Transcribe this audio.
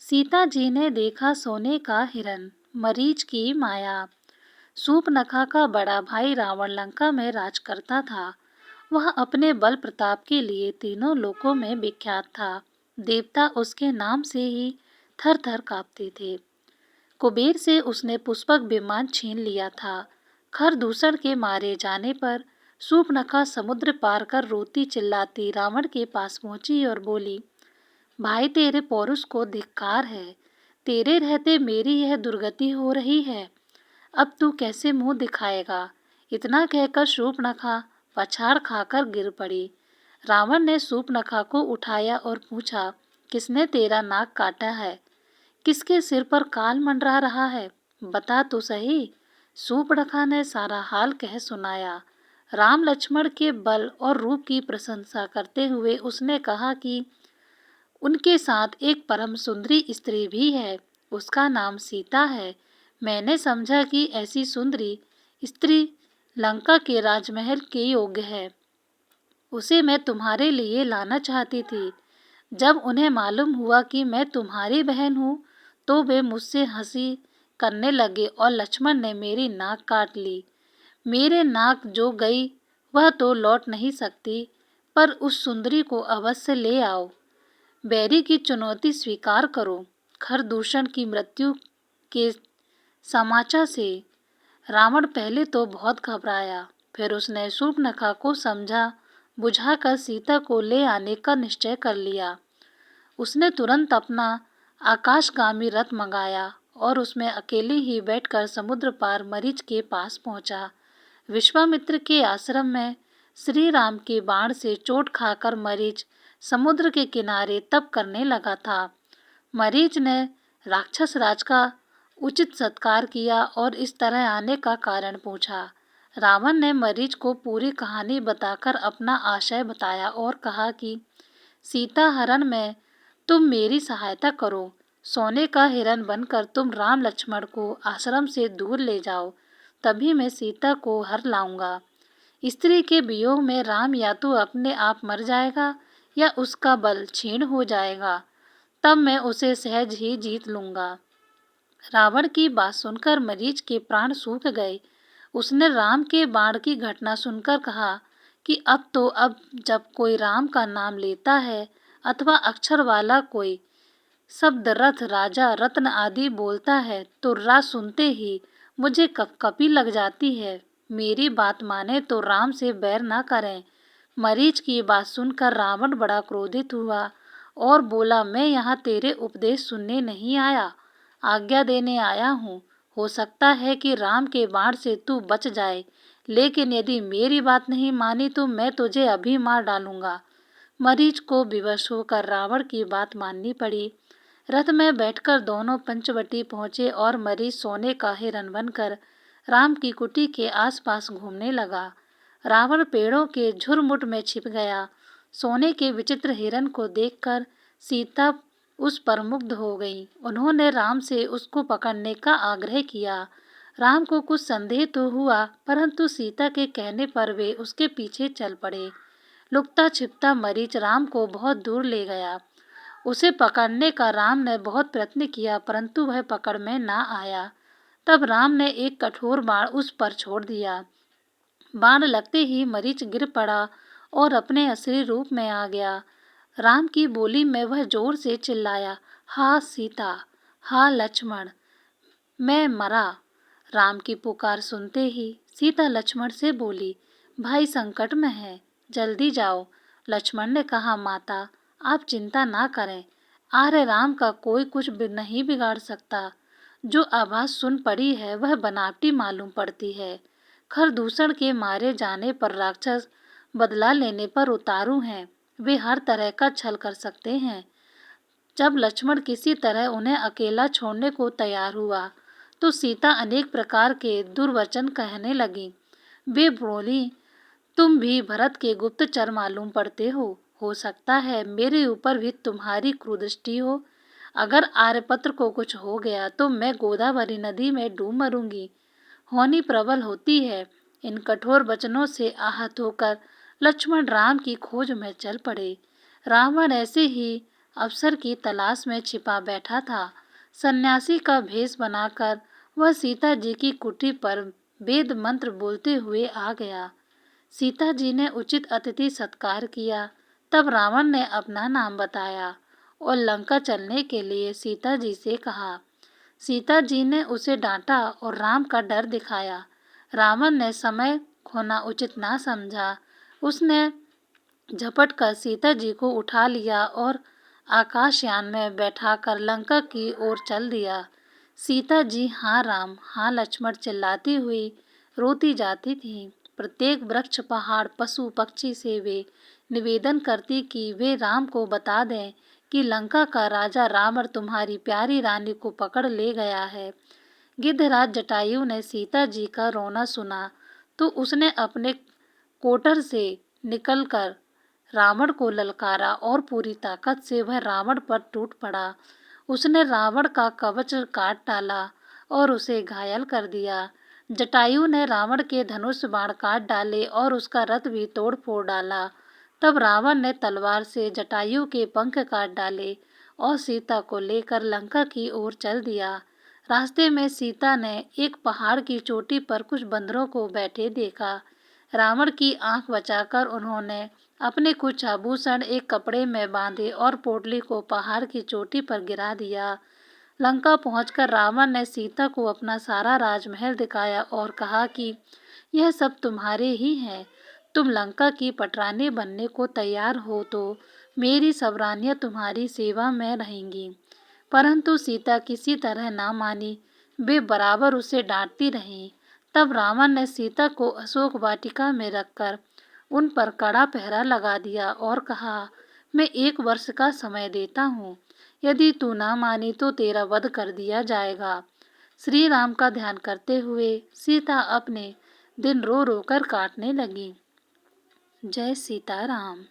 सीता जी ने देखा सोने का हिरन, मरीच की माया। सूर्पनखा का बड़ा भाई रावण लंका में राज करता था। वह अपने बल प्रताप के लिए तीनों लोकों में विख्यात था। देवता उसके नाम से ही थर थर कांपते थे। कुबेर से उसने पुष्पक विमान छीन लिया था। खरदूषण के मारे जाने पर सूर्पनखा समुद्र पार कर रोती चिल्लाती रावण के पास पहुंची और बोली, भाई तेरे पौरुष को धिक्कार है। तेरे रहते मेरी यह दुर्गति हो रही है। अब तू कैसे मुंह दिखाएगा। इतना कहकर शूर्पणखा पछाड़ खाकर गिर पड़ी। रावण ने शूर्पणखा को उठाया और पूछा, किसने तेरा नाक काटा है? किसके सिर पर काल मंडरा रहा है? बता तो सही। शूर्पणखा ने सारा हाल कह सुनाया। राम लक्ष्मण के बल और रूप की प्रशंसा करते हुए उसने कहा कि उनके साथ एक परम सुंदरी स्त्री भी है। उसका नाम सीता है। मैंने समझा कि ऐसी सुंदरी स्त्री लंका के राजमहल के योग्य है। उसे मैं तुम्हारे लिए लाना चाहती थी। जब उन्हें मालूम हुआ कि मैं तुम्हारी बहन हूँ, तो वे मुझसे हंसी करने लगे और लक्ष्मण ने मेरी नाक काट ली। मेरे नाक जो गई वह तो लौट नहीं सकती, पर उस सुंदरी को अवश्य ले आओ। बैरी की चुनौती स्वीकार करो। खरदूषण की मृत्यु के समाचार से रावण पहले तो बहुत घबराया, फिर उसने शूर्पणखा को समझा बुझाकर सीता को ले आने का निश्चय कर लिया। उसने तुरंत अपना आकाशगामी रथ मंगाया और उसमें अकेले ही बैठकर समुद्र पार मरीच के पास पहुंचा। विश्वामित्र के आश्रम में श्री राम के बाण से चोट खाकर मरीच समुद्र के किनारे तप करने लगा था। मरीच ने राक्षस राज का उचित सत्कार किया और इस तरह आने का कारण पूछा। रावण ने मरीच को पूरी कहानी बताकर अपना आशय बताया और कहा कि सीता हरण में तुम मेरी सहायता करो। सोने का हिरन बनकर तुम राम लक्ष्मण को आश्रम से दूर ले जाओ, तभी मैं सीता को हर लाऊंगा। स्त्री के वियोग में राम या तो अपने आप मर जाएगा या उसका बल क्षीण हो जाएगा, तब मैं उसे सहज ही जीत लूंगा। रावण की बात सुनकर मरीच के प्राण सूख गए। उसने राम के बाण की घटना सुनकर कहा कि अब जब कोई राम का नाम लेता है अथवा अक्षर वाला कोई शब्द रथ राजा रत्न आदि बोलता है तो राज सुनते ही मुझे कपकपी लग जाती है। मेरी बात माने तो राम से बैर न करें। मरीच की बात सुनकर रावण बड़ा क्रोधित हुआ और बोला, मैं यहाँ तेरे उपदेश सुनने नहीं आया, आज्ञा देने आया हूँ। हो सकता है कि राम के बाण से तू बच जाए, लेकिन यदि मेरी बात नहीं मानी तो मैं तुझे अभी मार डालूंगा। मरीच को विवश होकर रावण की बात माननी पड़ी। रथ में बैठकर दोनों पंचवटी पहुंचे और मरीच सोने का हिरन बनकर राम की कुटी के आसपास घूमने लगा। रावण पेड़ों के झुरमुट में छिप गया। सोने के विचित्र हिरन को देखकर सीता उस पर मुग्ध हो गई। उन्होंने राम से उसको पकड़ने का आग्रह किया। राम को कुछ संदेह तो हुआ, परंतु सीता के कहने पर वे उसके पीछे चल पड़े। लुकता छिपता मरीच राम को बहुत दूर ले गया। उसे पकड़ने का राम ने बहुत प्रयत्न किया, परंतु वह पकड़ में ना आया। तब राम ने एक कठोर बाण उस पर छोड़ दिया। बाण लगते ही मरीच गिर पड़ा और अपने असली रूप में आ गया। राम की बोली में वह जोर से चिल्लाया, हा सीता, हा लक्ष्मण, मैं मरा। राम की पुकार सुनते ही सीता लक्ष्मण से बोली, भाई संकट में है, जल्दी जाओ। लक्ष्मण ने कहा, माता आप चिंता ना करें, आर्य राम का कोई कुछ नहीं बिगाड़ सकता। जो आवाज सुन पड़ी है वह बनावटी मालूम पड़ती है। खरदूषण के मारे जाने पर राक्षस बदला लेने पर उतारू हैं। वे हर तरह का छल कर सकते हैं। जब लक्ष्मण किसी तरह उन्हें अकेला छोड़ने को तैयार हुआ तो सीता अनेक प्रकार के दुर्वचन कहने लगी। वे बोली, तुम भी भरत के गुप्तचर मालूम पड़ते हो सकता है मेरे ऊपर भी तुम्हारी कुदृष्टि हो। अगर आर्यपत्र को कुछ हो गया तो मैं गोदावरी नदी में डूब मरूंगी। होनी प्रबल होती है। इन कठोर वचनों से आहत होकर लक्ष्मण राम की खोज में चल पड़े। रावण ऐसे ही अवसर की तलाश में छिपा बैठा था। सन्यासी का भेष बनाकर वह सीता जी की कुटी पर वेद मंत्र बोलते हुए आ गया। सीता जी ने उचित अतिथि सत्कार किया। तब रावण ने अपना नाम बताया और लंका चलने के लिए सीता जी से कहा। सीता जी ने उसे डांटा और राम का डर दिखाया। रावण ने समय खोना उचित ना समझा। उसने झपट कर सीता जी को उठा लिया और आकाशयान में बैठाकर लंका की ओर चल दिया। सीता जी हाँ राम हाँ लक्ष्मण चिल्लाती हुई रोती जाती थी। प्रत्येक वृक्ष पहाड़ पशु पक्षी से वे निवेदन करती कि वे राम को बता दें कि लंका का राजा रावण तुम्हारी प्यारी रानी को पकड़ ले गया है। गिद्धराज जटायु ने सीता जी का रोना सुना तो उसने अपने कोटर से निकलकर रावण को ललकारा और पूरी ताकत से वह रावण पर टूट पड़ा। उसने रावण का कवच काट डाला और उसे घायल कर दिया। जटायु ने रावण के धनुष बाण काट डाले और उसका रथ भी तोड़ फोड़ डाला। तब रावण ने तलवार से जटायु के पंख काट डाले और सीता को लेकर लंका की ओर चल दिया। रास्ते में सीता ने एक पहाड़ की चोटी पर कुछ बंदरों को बैठे देखा। रावण की आंख बचाकर उन्होंने अपने कुछ आभूषण एक कपड़े में बांधे और पोटली को पहाड़ की चोटी पर गिरा दिया। लंका पहुंचकर रावण ने सीता को अपना सारा राजमहल दिखाया और कहा कि यह सब तुम्हारे ही हैं। तुम लंका की पटरानी बनने को तैयार हो तो मेरी सब रानियां तुम्हारी सेवा में रहेंगी। परंतु सीता किसी तरह ना मानी। वे बराबर उसे डांटती रहीं। तब रावण ने सीता को अशोक वाटिका में रखकर उन पर कड़ा पहरा लगा दिया और कहा, मैं 1 वर्ष का समय देता हूँ। यदि तू ना मानी तो तेरा वध कर दिया जाएगा। श्री राम का ध्यान करते हुए सीता अपने दिन रो रो कर काटने लगी। जय सीताराम।